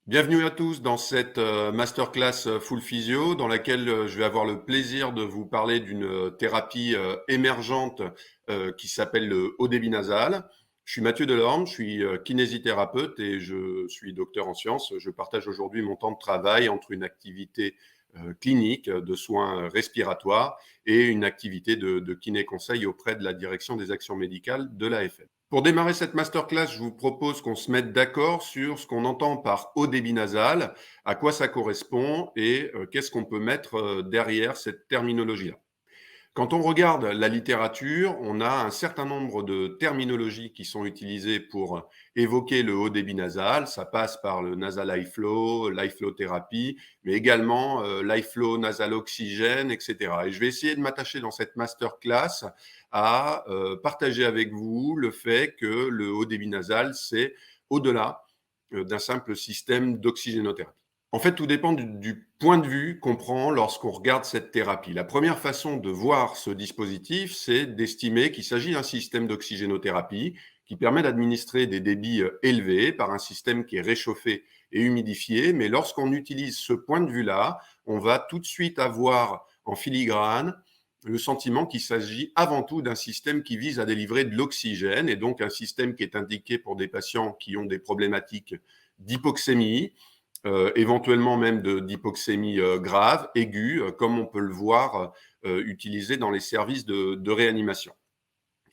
Bienvenue à tous dans cette masterclass Full Physio dans laquelle je vais avoir le plaisir de vous parler d'une thérapie émergente qui s'appelle le haut débit nasal. Je suis Mathieu Delorme, je suis kinésithérapeute et je suis docteur en sciences. Je partage aujourd'hui mon temps de travail entre une activité clinique de soins respiratoires et une activité de kiné-conseil auprès de la direction des actions médicales de l'AFM. Pour démarrer cette masterclass, je vous propose qu'on se mette d'accord sur ce qu'on entend par haut débit nasal, à quoi ça correspond et qu'est-ce qu'on peut mettre derrière cette terminologie-là. Quand on regarde la littérature, on a un certain nombre de terminologies qui sont utilisées pour évoquer le haut débit nasal. Ça passe par le nasal high flow, l'high flow thérapie, mais également l'high flow nasal oxygène, etc. Et je vais essayer de m'attacher dans cette masterclass à partager avec vous le fait que le haut débit nasal, c'est au-delà d'un simple système d'oxygénothérapie. En fait, tout dépend du point de vue qu'on prend lorsqu'on regarde cette thérapie. La première façon de voir ce dispositif, c'est d'estimer qu'il s'agit d'un système d'oxygénothérapie qui permet d'administrer des débits élevés par un système qui est réchauffé et humidifié. Mais lorsqu'on utilise ce point de vue-là, on va tout de suite avoir en filigrane le sentiment qu'il s'agit avant tout d'un système qui vise à délivrer de l'oxygène et donc un système qui est indiqué pour des patients qui ont des problématiques d'hypoxémie, éventuellement même d'hypoxémie grave, aiguë, comme on peut le voir utilisé dans les services de réanimation.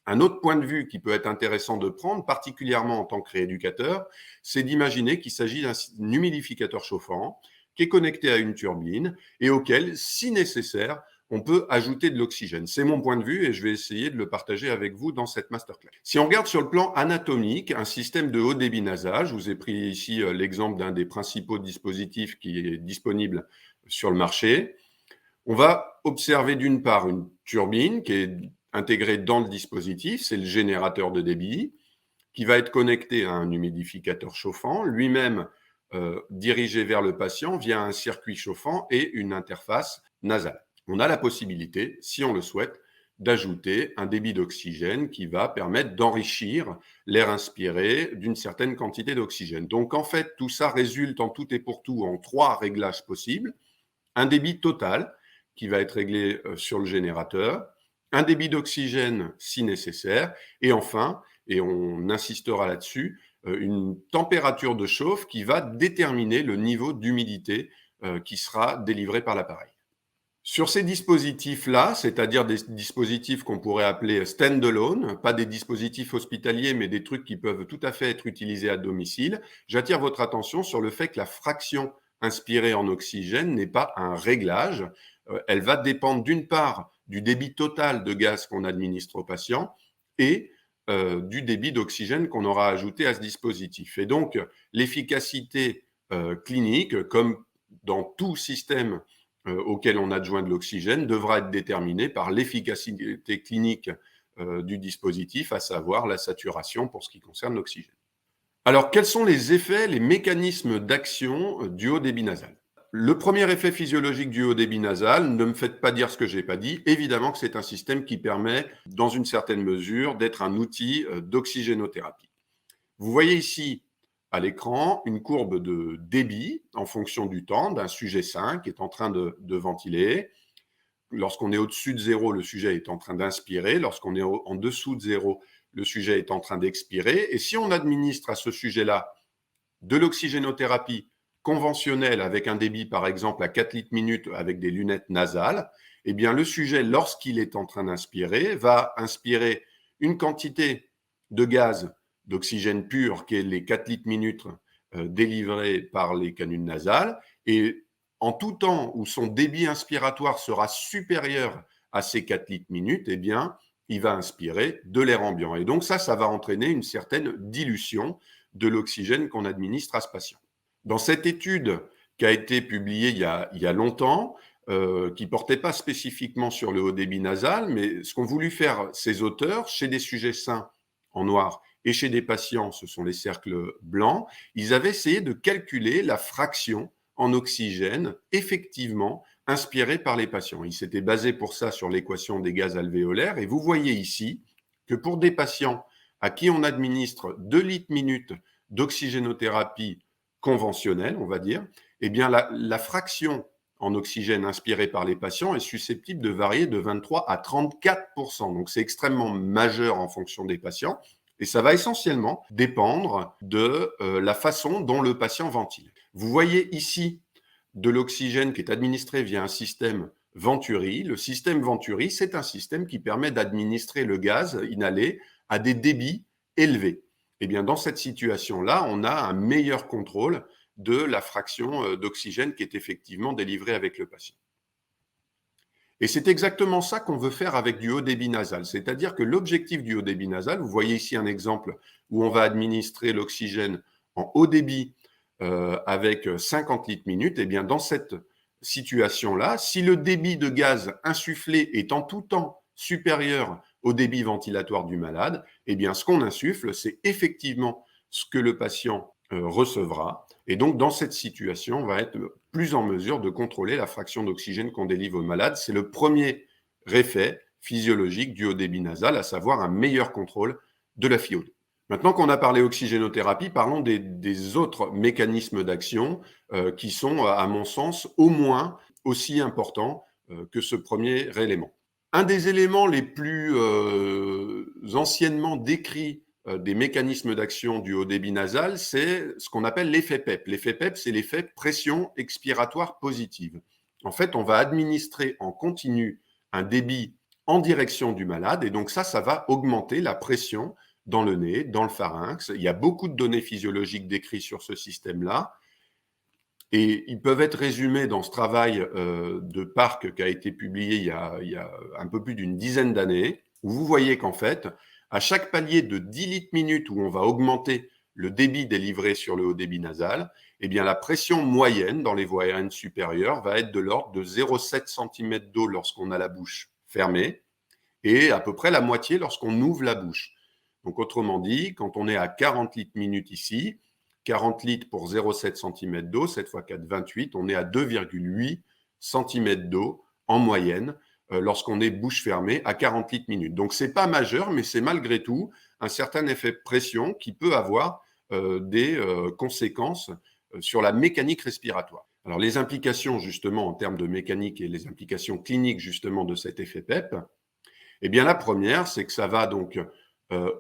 Un autre point de vue qui peut être intéressant de prendre, particulièrement en tant que rééducateur, c'est d'imaginer qu'il s'agit d'un humidificateur chauffant qui est connecté à une turbine et auquel, si nécessaire, on peut ajouter de l'oxygène. C'est mon point de vue et je vais essayer de le partager avec vous dans cette masterclass. Si on regarde sur le plan anatomique, un système de haut débit nasal, je vous ai pris ici l'exemple d'un des principaux dispositifs qui est disponible sur le marché. On va observer d'une part une turbine qui est intégrée dans le dispositif, c'est le générateur de débit, qui va être connecté à un humidificateur chauffant, lui-même dirigé vers le patient via un circuit chauffant et une interface nasale. On a la possibilité, si on le souhaite, d'ajouter un débit d'oxygène qui va permettre d'enrichir l'air inspiré d'une certaine quantité d'oxygène. Donc en fait, tout ça résulte en tout et pour tout en 3 réglages possibles. Un débit total qui va être réglé sur le générateur, un débit d'oxygène si nécessaire, et enfin, et on insistera là-dessus, une température de chauffe qui va déterminer le niveau d'humidité qui sera délivré par l'appareil. Sur ces dispositifs-là, c'est-à-dire des dispositifs qu'on pourrait appeler stand-alone, pas des dispositifs hospitaliers, mais des trucs qui peuvent tout à fait être utilisés à domicile, j'attire votre attention sur le fait que la fraction inspirée en oxygène n'est pas un réglage. Elle va dépendre d'une part du débit total de gaz qu'on administre au patient et du débit d'oxygène qu'on aura ajouté à ce dispositif. Et donc, l'efficacité clinique, comme dans tout système auquel on adjoint de l'oxygène devra être déterminé par l'efficacité clinique du dispositif, à savoir la saturation pour ce qui concerne l'oxygène. Alors, quels sont les effets, les mécanismes d'action du haut débit nasal? Le premier effet physiologique du haut débit nasal, ne me faites pas dire ce que je n'ai pas dit, évidemment que c'est un système qui permet, dans une certaine mesure, d'être un outil d'oxygénothérapie. Vous voyez ici à l'écran une courbe de débit en fonction du temps d'un sujet sain qui est en train de ventiler. Lorsqu'on est au-dessus de zéro, le sujet est en train d'inspirer. Lorsqu'on est en dessous de zéro, le sujet est en train d'expirer. Et si on administre à ce sujet-là de l'oxygénothérapie conventionnelle avec un débit, par exemple, à 4 litres minute avec des lunettes nasales, eh bien, le sujet, lorsqu'il est en train d'inspirer, va inspirer une quantité de gaz d'oxygène pur, qui est les 4 litres minute délivrés par les canules nasales, et en tout temps où son débit inspiratoire sera supérieur à ces 4 litres minute, eh bien, il va inspirer de l'air ambiant. Et donc ça va entraîner une certaine dilution de l'oxygène qu'on administre à ce patient. Dans cette étude qui a été publiée il y a longtemps, qui ne portait pas spécifiquement sur le haut débit nasal, mais ce qu'ont voulu faire ces auteurs chez des sujets sains en noir et chez des patients, ce sont les cercles blancs, ils avaient essayé de calculer la fraction en oxygène effectivement inspirée par les patients. Ils s'étaient basés pour ça sur l'équation des gaz alvéolaires et vous voyez ici que pour des patients à qui on administre 2 litres minute d'oxygénothérapie conventionnelle, on va dire, eh bien la fraction en oxygène inspiré par les patients est susceptible de varier de 23 à 34%. Donc c'est extrêmement majeur en fonction des patients et ça va essentiellement dépendre de la façon dont le patient ventile. Vous voyez ici de l'oxygène qui est administré via un système Venturi. Le système Venturi, c'est un système qui permet d'administrer le gaz inhalé à des débits élevés. Eh bien, dans cette situation-là, on a un meilleur contrôle de la fraction d'oxygène qui est effectivement délivrée avec le patient. Et c'est exactement ça qu'on veut faire avec du haut débit nasal. C'est-à-dire que l'objectif du haut débit nasal, vous voyez ici un exemple où on va administrer l'oxygène en haut débit avec 50 litres minute, et bien dans cette situation-là, si le débit de gaz insufflé est en tout temps supérieur au débit ventilatoire du malade, et bien ce qu'on insuffle, c'est effectivement ce que le patient recevra. Et donc, dans cette situation, on va être plus en mesure de contrôler la fraction d'oxygène qu'on délivre au malade. C'est le premier effet physiologique du haut débit nasal, à savoir un meilleur contrôle de la FiO2. Maintenant qu'on a parlé oxygénothérapie, parlons des autres mécanismes d'action qui sont, à mon sens, au moins aussi importants que ce premier élément. Un des éléments les plus anciennement décrits des mécanismes d'action du haut débit nasal, c'est ce qu'on appelle l'effet PEP. L'effet PEP, c'est l'effet pression expiratoire positive. En fait, on va administrer en continu un débit en direction du malade, et donc ça va augmenter la pression dans le nez, dans le pharynx. Il y a beaucoup de données physiologiques décrites sur ce système-là. Et ils peuvent être résumés dans ce travail de Park qui a été publié il y a un peu plus d'une dizaine d'années, où vous voyez qu'en fait, à chaque palier de 10 litres minute où on va augmenter le débit délivré sur le haut débit nasal, eh bien la pression moyenne dans les voies aériennes supérieures va être de l'ordre de 0,7 cm d'eau lorsqu'on a la bouche fermée et à peu près la moitié lorsqu'on ouvre la bouche. Donc autrement dit, quand on est à 40 litres minute ici, 40 litres pour 0,7 cm d'eau, 7 x 4, 28, on est à 2,8 cm d'eau en moyenne lorsqu'on est bouche fermée à 40 litres minute. Donc c'est pas majeur, mais c'est malgré tout un certain effet de pression qui peut avoir des conséquences sur la mécanique respiratoire. Alors les implications justement en termes de mécanique et les implications cliniques justement de cet effet PEP, eh bien la première, c'est que ça va donc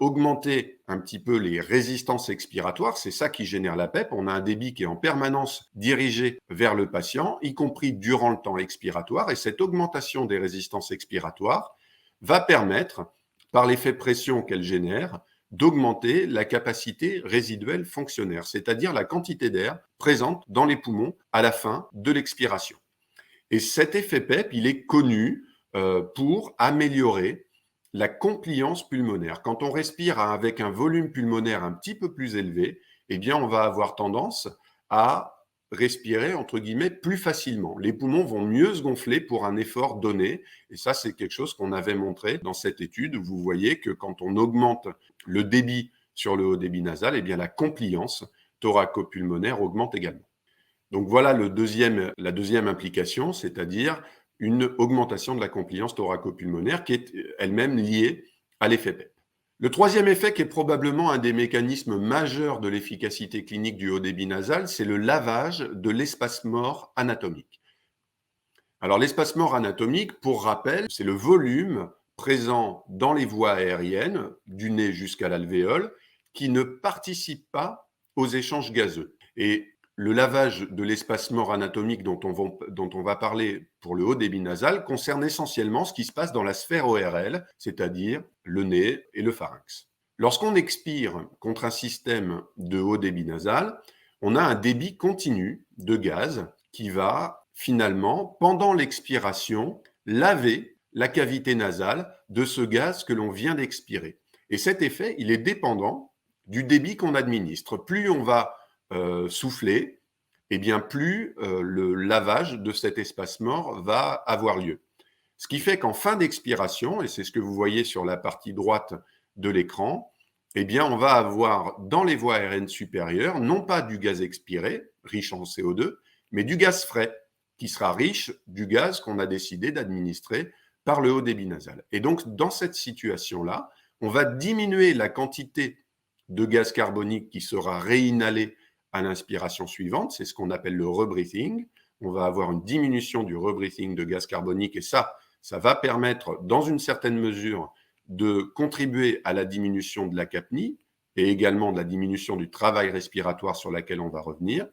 augmenter un petit peu les résistances expiratoires, c'est ça qui génère la PEP. On a un débit qui est en permanence dirigé vers le patient, y compris durant le temps expiratoire, et cette augmentation des résistances expiratoires va permettre, par l'effet pression qu'elle génère, d'augmenter la capacité résiduelle fonctionnaire, c'est-à-dire la quantité d'air présente dans les poumons à la fin de l'expiration. Et cet effet PEP, il est connu pour améliorer la compliance pulmonaire. Quand on respire avec un volume pulmonaire un petit peu plus élevé, eh bien, on va avoir tendance à respirer, entre guillemets, plus facilement. Les poumons vont mieux se gonfler pour un effort donné. Et ça, c'est quelque chose qu'on avait montré dans cette étude. Vous voyez que quand on augmente le débit sur le haut débit nasal, eh bien, la compliance thoraco-pulmonaire augmente également. Donc voilà la deuxième implication, c'est-à-dire une augmentation de la compliance thoraco-pulmonaire qui est elle-même liée à l'effet PEP. Le troisième effet, qui est probablement un des mécanismes majeurs de l'efficacité clinique du haut débit nasal, c'est le lavage de l'espace mort anatomique. Alors l'espace mort anatomique, pour rappel, c'est le volume présent dans les voies aériennes, du nez jusqu'à l'alvéole, qui ne participe pas aux échanges gazeux. Et le lavage de l'espace mort anatomique dont on va parler pour le haut débit nasal concerne essentiellement ce qui se passe dans la sphère ORL, c'est-à-dire le nez et le pharynx. Lorsqu'on expire contre un système de haut débit nasal, on a un débit continu de gaz qui va finalement, pendant l'expiration, laver la cavité nasale de ce gaz que l'on vient d'expirer. Et cet effet, il est dépendant du débit qu'on administre. Plus on va souffler, et bien plus le lavage de cet espace mort va avoir lieu. Ce qui fait qu'en fin d'expiration, et c'est ce que vous voyez sur la partie droite de l'écran, eh bien on va avoir dans les voies aériennes supérieures, non pas du gaz expiré, riche en CO2, mais du gaz frais, qui sera riche du gaz qu'on a décidé d'administrer par le haut débit nasal. Et donc dans cette situation-là, on va diminuer la quantité de gaz carbonique qui sera réinhalé à l'inspiration suivante, c'est ce qu'on appelle le rebreathing. On va avoir une diminution du rebreathing de gaz carbonique et ça va permettre, dans une certaine mesure, de contribuer à la diminution de la capnie et également de la diminution du travail respiratoire sur laquelle on va revenir.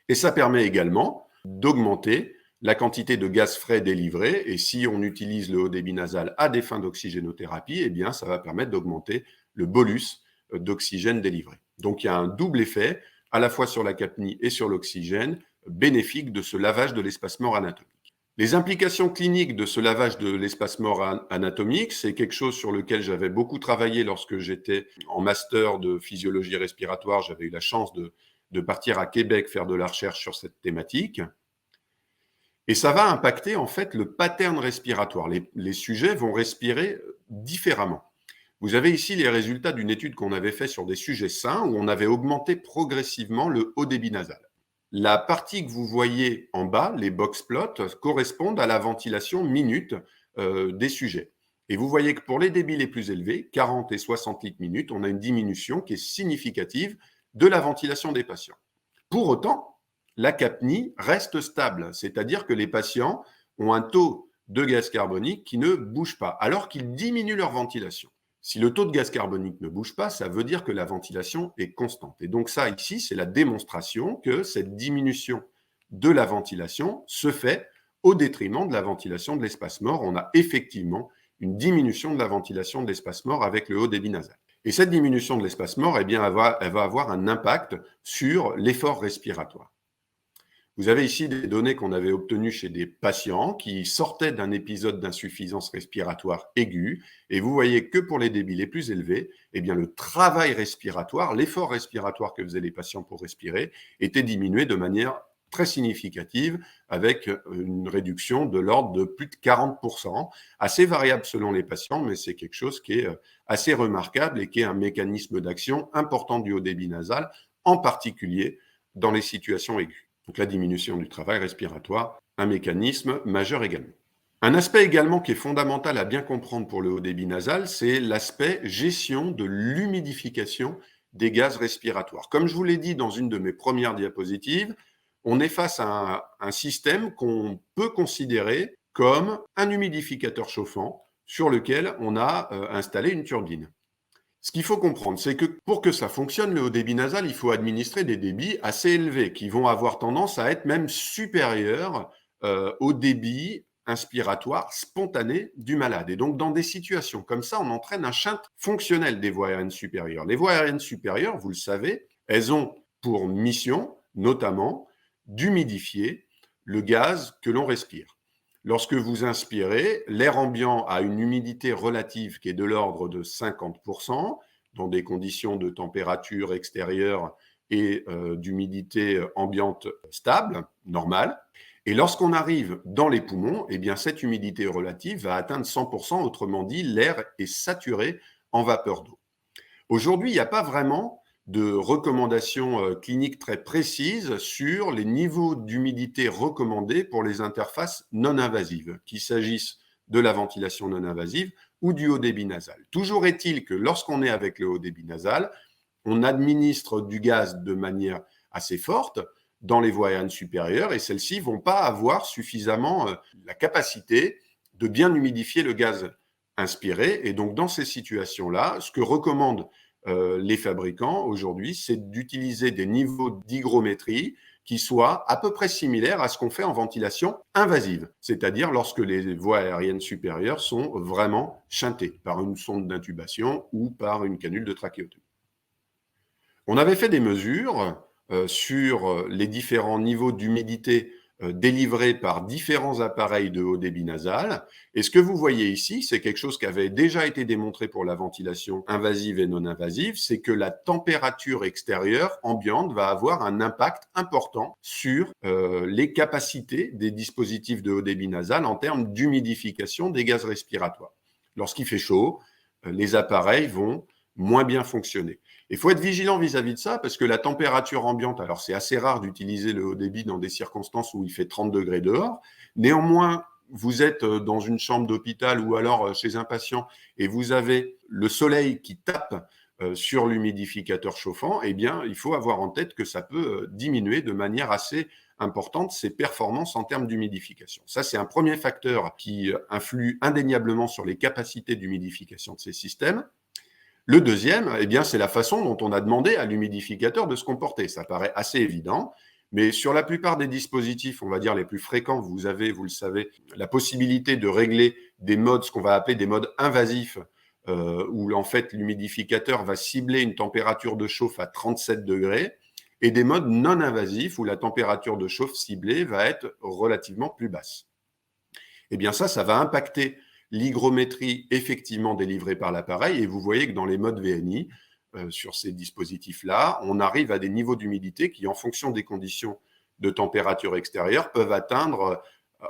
Et ça permet également d'augmenter la quantité de gaz frais délivré. Et si on utilise le haut débit nasal à des fins d'oxygénothérapie, eh bien, ça va permettre d'augmenter le bolus d'oxygène délivré. Donc, il y a un double effet, à la fois sur la capnie et sur l'oxygène, bénéfique de ce lavage de l'espace mort anatomique. Les implications cliniques de ce lavage de l'espace mort anatomique, c'est quelque chose sur lequel j'avais beaucoup travaillé lorsque j'étais en master de physiologie respiratoire. J'avais eu la chance de partir à Québec faire de la recherche sur cette thématique. Et ça va impacter en fait le pattern respiratoire. Les sujets vont respirer différemment. Vous avez ici les résultats d'une étude qu'on avait faite sur des sujets sains où on avait augmenté progressivement le haut débit nasal. La partie que vous voyez en bas, les box plots, correspondent à la ventilation minute des sujets. Et vous voyez que pour les débits les plus élevés, 40 et 60 litres minute, on a une diminution qui est significative de la ventilation des patients. Pour autant, la capnie reste stable, c'est-à-dire que les patients ont un taux de gaz carbonique qui ne bouge pas, alors qu'ils diminuent leur ventilation. Si le taux de gaz carbonique ne bouge pas, ça veut dire que la ventilation est constante. Et donc ça, ici, c'est la démonstration que cette diminution de la ventilation se fait au détriment de la ventilation de l'espace mort. On a effectivement une diminution de la ventilation de l'espace mort avec le haut débit nasal. Et cette diminution de l'espace mort, eh bien, elle va avoir un impact sur l'effort respiratoire. Vous avez ici des données qu'on avait obtenues chez des patients qui sortaient d'un épisode d'insuffisance respiratoire aiguë. Et vous voyez que pour les débits les plus élevés, eh bien, le travail respiratoire, l'effort respiratoire que faisaient les patients pour respirer, était diminué de manière très significative avec une réduction de l'ordre de plus de 40%, assez variable selon les patients, mais c'est quelque chose qui est assez remarquable et qui est un mécanisme d'action important du haut débit nasal, en particulier dans les situations aiguës. Donc la diminution du travail respiratoire, un mécanisme majeur également. Un aspect également qui est fondamental à bien comprendre pour le haut débit nasal, c'est l'aspect gestion de l'humidification des gaz respiratoires. Comme je vous l'ai dit dans une de mes premières diapositives, on est face à un système qu'on peut considérer comme un humidificateur chauffant sur lequel on a installé une turbine. Ce qu'il faut comprendre, c'est que pour que ça fonctionne, le haut débit nasal, il faut administrer des débits assez élevés qui vont avoir tendance à être même supérieurs au débit inspiratoire spontané du malade. Et donc, dans des situations comme ça, on entraîne un shunt fonctionnel des voies aériennes supérieures. Les voies aériennes supérieures, vous le savez, elles ont pour mission, notamment, d'humidifier le gaz que l'on respire. Lorsque vous inspirez, l'air ambiant a une humidité relative qui est de l'ordre de 50%, dans des conditions de température extérieure et d'humidité ambiante stable, normale. Et lorsqu'on arrive dans les poumons, eh bien, cette humidité relative va atteindre 100%, autrement dit, l'air est saturé en vapeur d'eau. Aujourd'hui, il n'y a pas vraiment de recommandations cliniques très précises sur les niveaux d'humidité recommandés pour les interfaces non invasives, qu'il s'agisse de la ventilation non invasive ou du haut débit nasal. Toujours est-il que lorsqu'on est avec le haut débit nasal, on administre du gaz de manière assez forte dans les voies aériennes supérieures et celles-ci ne vont pas avoir suffisamment la capacité de bien humidifier le gaz inspiré. Et donc, dans ces situations-là, ce que recommandent les fabricants aujourd'hui, c'est d'utiliser des niveaux d'hygrométrie qui soient à peu près similaires à ce qu'on fait en ventilation invasive, c'est-à-dire lorsque les voies aériennes supérieures sont vraiment shuntées par une sonde d'intubation ou par une canule de trachéotomie. On avait fait des mesures sur les différents niveaux d'humidité délivrés par différents appareils de haut débit nasal. Et ce que vous voyez ici, c'est quelque chose qui avait déjà été démontré pour la ventilation invasive et non invasive, c'est que la température extérieure ambiante va avoir un impact important sur les capacités des dispositifs de haut débit nasal en termes d'humidification des gaz respiratoires. Lorsqu'il fait chaud, les appareils vont moins bien fonctionner. Il faut être vigilant vis-à-vis de ça parce que la température ambiante, alors c'est assez rare d'utiliser le haut débit dans des circonstances où il fait 30 degrés dehors. Néanmoins, vous êtes dans une chambre d'hôpital ou alors chez un patient et vous avez le soleil qui tape sur l'humidificateur chauffant, eh bien, il faut avoir en tête que ça peut diminuer de manière assez importante ses performances en termes d'humidification. Ça, c'est un premier facteur qui influe indéniablement sur les capacités d'humidification de ces systèmes. Le deuxième, eh bien, c'est la façon dont on a demandé à l'humidificateur de se comporter. Ça paraît assez évident, mais sur la plupart des dispositifs, on va dire les plus fréquents, vous avez, vous le savez, la possibilité de régler des modes, ce qu'on va appeler des modes invasifs, où en fait l'humidificateur va cibler une température de chauffe à 37 degrés, et des modes non invasifs où la température de chauffe ciblée va être relativement plus basse. Eh bien ça va impacter l'hygrométrie effectivement délivrée par l'appareil, et vous voyez que dans les modes VNI, sur ces dispositifs-là, on arrive à des niveaux d'humidité qui, en fonction des conditions de température extérieure, peuvent atteindre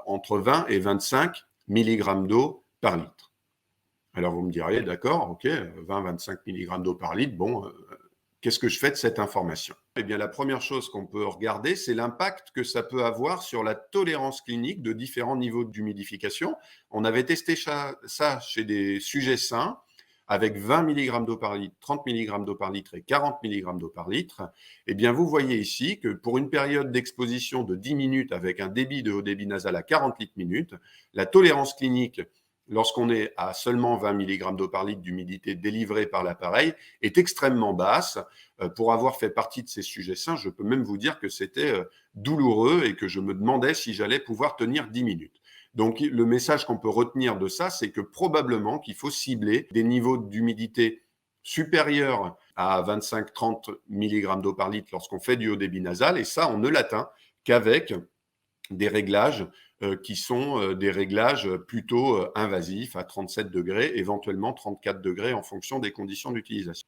entre 20 et 25 mg d'eau par litre. Alors vous me diriez, d'accord, ok, 20-25 mg d'eau par litre, bon, qu'est-ce que je fais de cette information? Eh bien, la première chose qu'on peut regarder, c'est l'impact que ça peut avoir sur la tolérance clinique de différents niveaux d'humidification. On avait testé ça chez des sujets sains, avec 20 mg d'eau par litre, 30 mg d'eau par litre et 40 mg d'eau par litre. Eh bien, vous voyez ici que pour une période d'exposition de 10 minutes avec un débit de haut débit nasal à 40 litres minute, la tolérance clinique lorsqu'on est à seulement 20 mg d'eau par litre d'humidité délivrée par l'appareil, est extrêmement basse. Pour avoir fait partie de ces sujets sains, je peux même vous dire que c'était douloureux et que je me demandais si j'allais pouvoir tenir 10 minutes. Donc, le message qu'on peut retenir de ça, c'est que probablement qu'il faut cibler des niveaux d'humidité supérieurs à 25-30 mg d'eau par litre lorsqu'on fait du haut débit nasal, et ça, on ne l'atteint qu'avec des réglages qui sont des réglages plutôt invasifs à 37 degrés, éventuellement 34 degrés en fonction des conditions d'utilisation.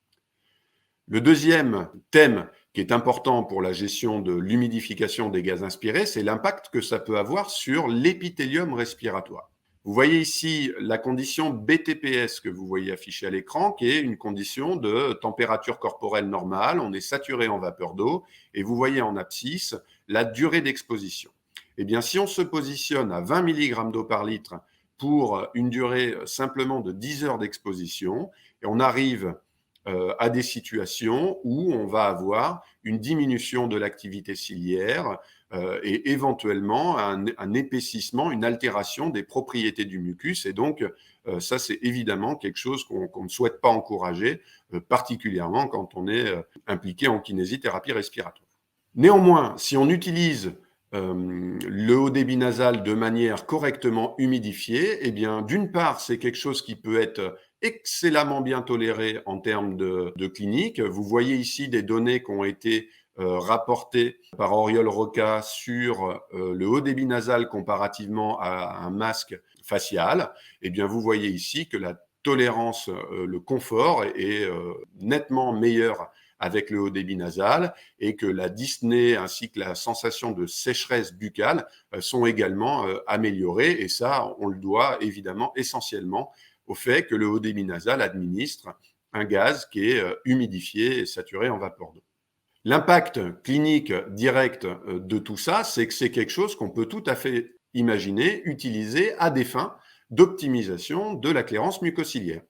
Le deuxième thème qui est important pour la gestion de l'humidification des gaz inspirés, c'est l'impact que ça peut avoir sur l'épithélium respiratoire. Vous voyez ici la condition BTPS que vous voyez affichée à l'écran, qui est une condition de température corporelle normale. On est saturé en vapeur d'eau et vous voyez en abscisse la durée d'exposition. Eh bien, si on se positionne à 20 mg d'eau par litre pour une durée simplement de 10 heures d'exposition, et on arrive à des situations où on va avoir une diminution de l'activité ciliaire et éventuellement un épaississement, une altération des propriétés du mucus. Et donc, ça, c'est évidemment quelque chose qu'on ne souhaite pas encourager, particulièrement quand on est impliqué en kinésithérapie respiratoire. Néanmoins, si on utilise le haut débit nasal de manière correctement humidifiée, eh bien, d'une part, c'est quelque chose qui peut être excellemment bien toléré en termes de clinique. Vous voyez ici des données qui ont été rapportées par Auriol Roca sur le haut débit nasal comparativement à un masque facial. Eh bien, vous voyez ici que la tolérance, le confort est nettement meilleur avec le haut débit nasal, et que la dyspnée ainsi que la sensation de sécheresse buccale sont également améliorées. Et ça, on le doit évidemment essentiellement au fait que le haut débit nasal administre un gaz qui est humidifié et saturé en vapeur d'eau. L'impact clinique direct de tout ça, c'est que c'est quelque chose qu'on peut tout à fait imaginer, utiliser à des fins d'optimisation de la clairance mucociliaire.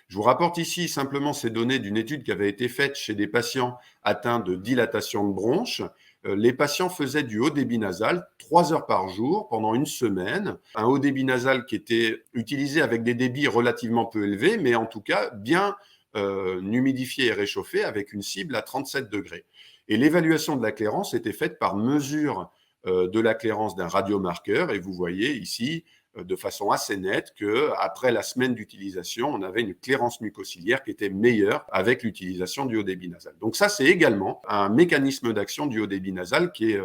Je vous rapporte ici simplement ces données d'une étude qui avait été faite chez des patients atteints de dilatation de bronches. Les patients faisaient du haut débit nasal 3 heures par jour pendant une semaine. Un haut débit nasal qui était utilisé avec des débits relativement peu élevés, mais en tout cas bien humidifié et réchauffé avec une cible à 37 degrés. Et l'évaluation de la clairance était faite par mesure de la clairance d'un radiomarqueur. Et vous voyez ici de façon assez nette qu'après la semaine d'utilisation, on avait une clairance mucociliaire qui était meilleure avec l'utilisation du haut débit nasal. Donc ça, c'est également un mécanisme d'action du haut débit nasal qui est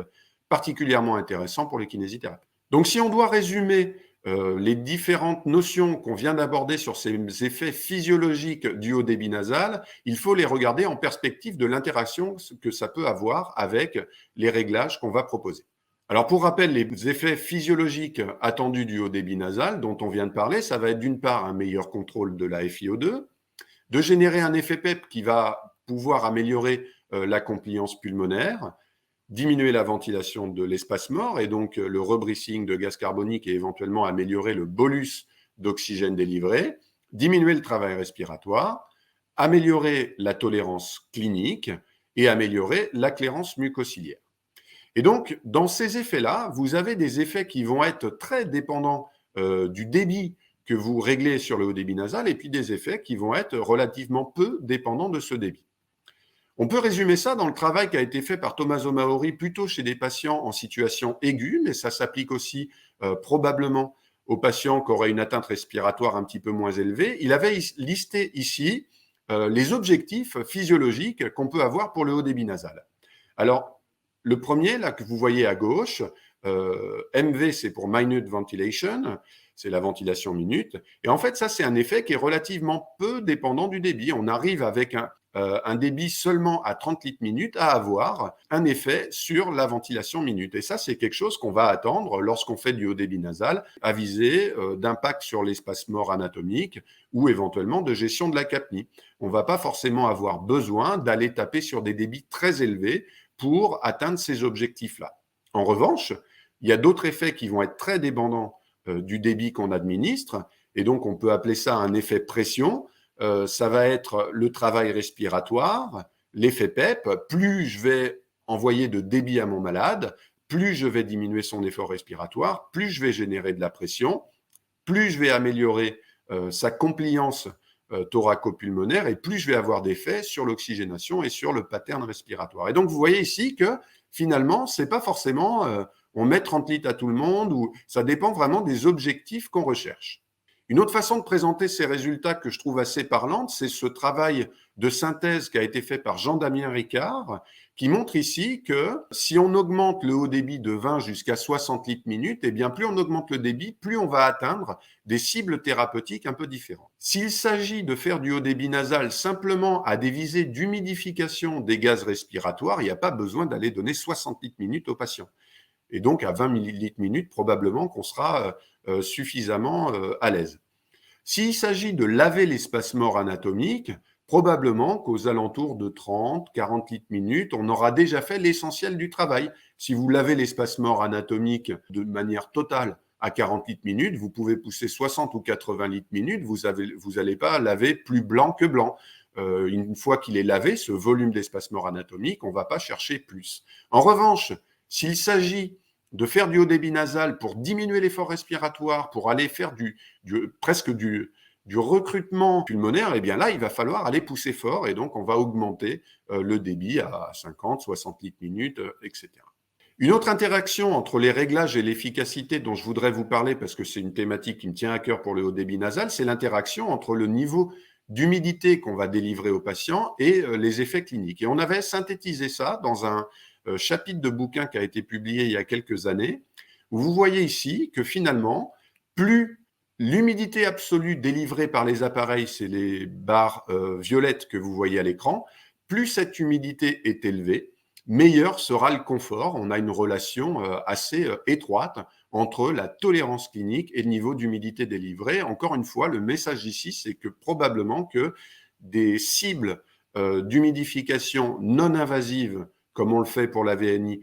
particulièrement intéressant pour les kinésithérapeutes. Donc si on doit résumer les différentes notions qu'on vient d'aborder sur ces effets physiologiques du haut débit nasal, il faut les regarder en perspective de l'interaction que ça peut avoir avec les réglages qu'on va proposer. Alors, pour rappel, les effets physiologiques attendus du haut débit nasal dont on vient de parler, ça va être d'une part un meilleur contrôle de la FiO2, de générer un effet PEP qui va pouvoir améliorer la compliance pulmonaire, diminuer la ventilation de l'espace mort et donc le rebreathing de gaz carbonique et éventuellement améliorer le bolus d'oxygène délivré, diminuer le travail respiratoire, améliorer la tolérance clinique et améliorer la clairance mucociliaire. Et donc, dans ces effets-là, vous avez des effets qui vont être très dépendants du débit que vous réglez sur le haut débit nasal et puis des effets qui vont être relativement peu dépendants de ce débit. On peut résumer ça dans le travail qui a été fait par Tommaso Maori plutôt chez des patients en situation aiguë, mais ça s'applique aussi probablement aux patients qui auraient une atteinte respiratoire un petit peu moins élevée. Il avait listé ici les objectifs physiologiques qu'on peut avoir pour le haut débit nasal. Alors, le premier, là, que vous voyez à gauche, MV, c'est pour Minute Ventilation, c'est la ventilation minute. Et en fait, ça, c'est un effet qui est relativement peu dépendant du débit. On arrive avec un débit seulement à 30 litres minute à avoir un effet sur la ventilation minute. Et ça, c'est quelque chose qu'on va attendre lorsqu'on fait du haut débit nasal, à viser d'impact sur l'espace mort anatomique ou éventuellement de gestion de la capnie. On ne va pas forcément avoir besoin d'aller taper sur des débits très élevés pour atteindre ces objectifs-là. En revanche, il y a d'autres effets qui vont être très dépendants du débit qu'on administre, et donc on peut appeler ça un effet pression. Ça va être le travail respiratoire, l'effet PEP. Plus je vais envoyer de débit à mon malade, plus je vais diminuer son effort respiratoire, plus je vais générer de la pression, plus je vais améliorer sa compliance thoraco-pulmonaire et plus je vais avoir d'effets sur l'oxygénation et sur le pattern respiratoire. Et donc, vous voyez ici que finalement, c'est pas forcément on met 30 litres à tout le monde ou ça dépend vraiment des objectifs qu'on recherche. Une autre façon de présenter ces résultats que je trouve assez parlante, c'est ce travail de synthèse qui a été fait par Jean-Damien Ricard, qui montre ici que si on augmente le haut débit de 20 jusqu'à 60 litres minute, eh bien plus on augmente le débit, plus on va atteindre des cibles thérapeutiques un peu différentes. S'il s'agit de faire du haut débit nasal simplement à des visées d'humidification des gaz respiratoires, il n'y a pas besoin d'aller donner 60 litres minute aux patients. Et donc à 20 millilitres minute, probablement qu'on sera suffisamment à l'aise. S'il s'agit de laver l'espace mort anatomique, probablement qu'aux alentours de 30, 40 litres minute, on aura déjà fait l'essentiel du travail. Si vous lavez l'espace mort anatomique de manière totale à 40 litres minute, vous pouvez pousser 60 ou 80 litres minute, vous n'allez pas laver plus blanc que blanc. Une fois qu'il est lavé, ce volume d'espace mort anatomique, on ne va pas chercher plus. En revanche, s'il s'agit de faire du haut débit nasal pour diminuer l'effort respiratoire, pour aller faire presque du recrutement pulmonaire, eh bien là, il va falloir aller pousser fort et donc on va augmenter le débit à 50, 60 litres minute, etc. Une autre interaction entre les réglages et l'efficacité dont je voudrais vous parler, parce que c'est une thématique qui me tient à cœur pour le haut débit nasal, c'est l'interaction entre le niveau d'humidité qu'on va délivrer aux patients et les effets cliniques. Et on avait synthétisé ça dans un chapitre de bouquin qui a été publié il y a quelques années, où vous voyez ici que finalement, plus l'humidité absolue délivrée par les appareils, c'est les barres violettes que vous voyez à l'écran, plus cette humidité est élevée, meilleur sera le confort. On a une relation assez étroite entre la tolérance clinique et le niveau d'humidité délivré. Encore une fois, le message ici, c'est que probablement que des cibles d'humidification non invasives comme on le fait pour la VNI,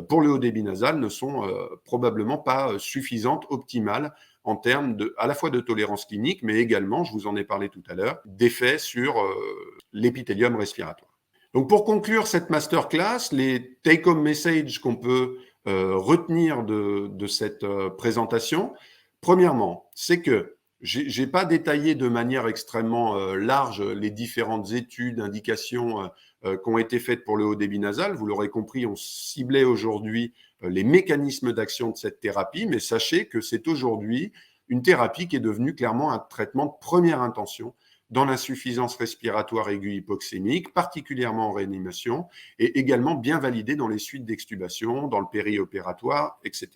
pour le haut débit nasal, ne sont probablement pas suffisantes, optimales, en termes à la fois de tolérance clinique, mais également, je vous en ai parlé tout à l'heure, d'effets sur l'épithélium respiratoire. Donc pour conclure cette masterclass, les take-home messages qu'on peut retenir de cette présentation, premièrement, c'est que j'ai pas détaillé de manière extrêmement large les différentes études, indications qui ont été faites pour le haut débit nasal. Vous l'aurez compris, on ciblait aujourd'hui les mécanismes d'action de cette thérapie, mais sachez que c'est aujourd'hui une thérapie qui est devenue clairement un traitement de première intention dans l'insuffisance respiratoire aiguë hypoxémique, particulièrement en réanimation, et également bien validée dans les suites d'extubation, dans le périopératoire, etc.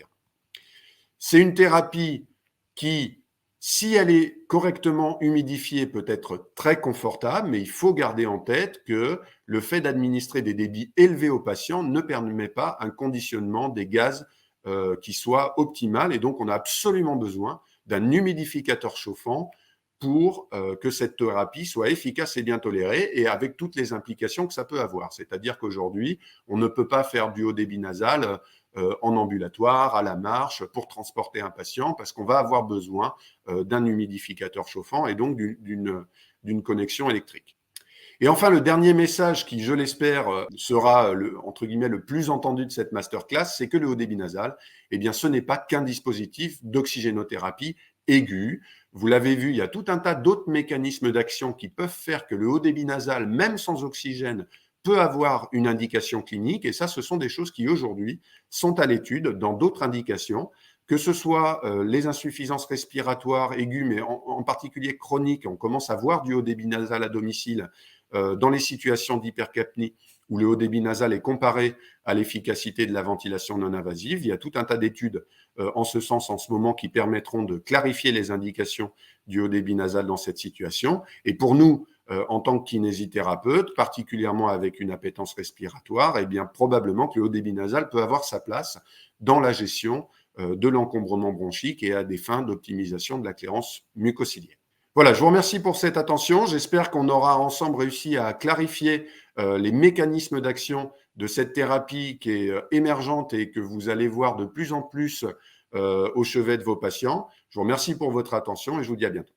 C'est une thérapie qui, si elle est correctement humidifiée, peut être très confortable, mais il faut garder en tête que le fait d'administrer des débits élevés aux patients ne permet pas un conditionnement des gaz qui soit optimal. Et donc, on a absolument besoin d'un humidificateur chauffant pour que cette thérapie soit efficace et bien tolérée, et avec toutes les implications que ça peut avoir. C'est-à-dire qu'aujourd'hui, on ne peut pas faire du haut débit nasal en ambulatoire, à la marche, pour transporter un patient, parce qu'on va avoir besoin d'un humidificateur chauffant et donc d'une connexion électrique. Et enfin, le dernier message qui, je l'espère, sera entre guillemets le plus entendu de cette masterclass, c'est que le haut débit nasal, eh bien, ce n'est pas qu'un dispositif d'oxygénothérapie aiguë. Vous l'avez vu, il y a tout un tas d'autres mécanismes d'action qui peuvent faire que le haut débit nasal, même sans oxygène, peut avoir une indication clinique. Et ça, ce sont des choses qui aujourd'hui sont à l'étude dans d'autres indications, que ce soit les insuffisances respiratoires aiguës, mais en particulier chroniques. On commence à voir du haut débit nasal à domicile dans les situations d'hypercapnie où le haut débit nasal est comparé à l'efficacité de la ventilation non invasive. Il y a tout un tas d'études en ce sens en ce moment qui permettront de clarifier les indications du haut débit nasal dans cette situation. Et pour nous, en tant que kinésithérapeute, particulièrement avec une appétence respiratoire, eh bien probablement que le haut débit nasal peut avoir sa place dans la gestion de l'encombrement bronchique et à des fins d'optimisation de la clairance mucociliaire. Voilà, je vous remercie pour cette attention. J'espère qu'on aura ensemble réussi à clarifier les mécanismes d'action de cette thérapie qui est émergente et que vous allez voir de plus en plus au chevet de vos patients. Je vous remercie pour votre attention et je vous dis à bientôt.